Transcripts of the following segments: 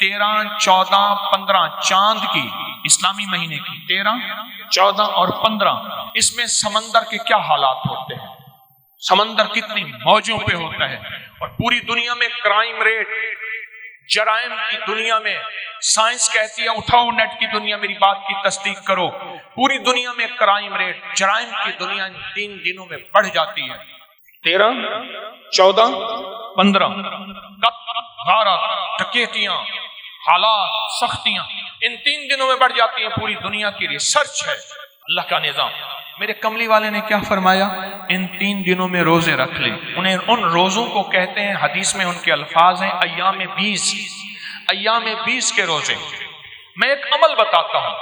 13, 14, 15 चांद की इस्लामी महीने की 13, 14 और 15 इसमें समंदर के क्या हालात होते हैं, समंदर कितनी मौजों पे होता है। और पूरी दुनिया में क्राइम रेट, जराइम की दुनिया में साइंस कहती है, उठाओ नेट की दुनिया, मेरी बात की तस्दीक करो, पूरी दुनिया में क्राइम रेट, जराइम की दुनिया 3 दिनों में बढ़ जाती है। 13, 14, 15 गारत, डकैतियां, हालात, सख्तियां इन 3 दिनों में बढ़ जाती हैं। पूरी दुनिया की रिसर्च है, अल्लाह का निजाम। मेरे कमली वाले ने क्या फरमाया, इन 3 दिनों में रोजे रख ले। उन्हें उन रोजों को कहते हैं, हदीस में उनके अल्फाज हैं अय्याम 20, अय्याम 20 के रोजे। मैं एक अमल बताता हूं,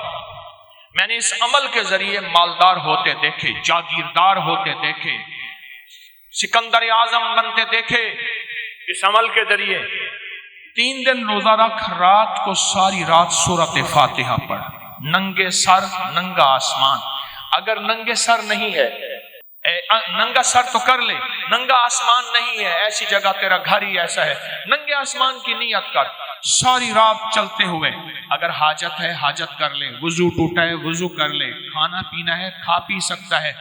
मैंने इस अमल के जरिए मालदार होते देखे, जागीरदार होते देखे, सिकंदर आजम बनते देखे। इस अमल के जरिए 3 दिन रोजा रख, रात को सारी रात सूरत फातिहा पढ़, नंगे सर नंगा आसमान। अगर नंगे सर नहीं है, नंगा सर तो कर ले, नंगा आसमान नहीं है, ऐसी जगह तेरा घर ही ऐसा है, नंगे आसमान की नियत कर, सारी रात चलते हुए। अगर हाजत है हाजत कर ले, वुजू टूटा है वुजू कर ले, खाना पीना है खा पी सकता है,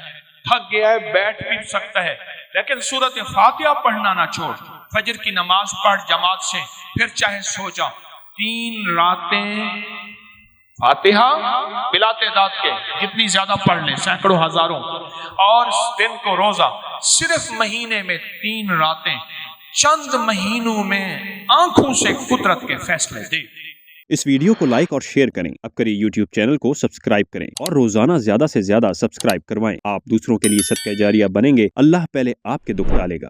थक गया है बैठ भी सकता है, लेकिन सूरत फातिहा पढ़ना ना छोड़। फजर की नमाज पढ़ जमात से, फिर चाहे सो जा। 3 रातें फातिहा बिलाते दाद के, जितनी ज्यादा पढ़ ले, सैकड़ों हजारों, और दिन को रोजा। सिर्फ महीने में 3 रातें, चंद महीनों में आंखों से कुदरत के फैसले दे। इस वीडियो को लाइक और शेयर करें। अब करें यूट्यूब चैनल को सब्सक्राइब करें और रोजाना ज्यादा से ज्यादा सब्सक्राइब करवाएं। आप दूसरों के लिए सदका जारिया बनेंगे। अल्लाह पहले आपके दुख टालेगा।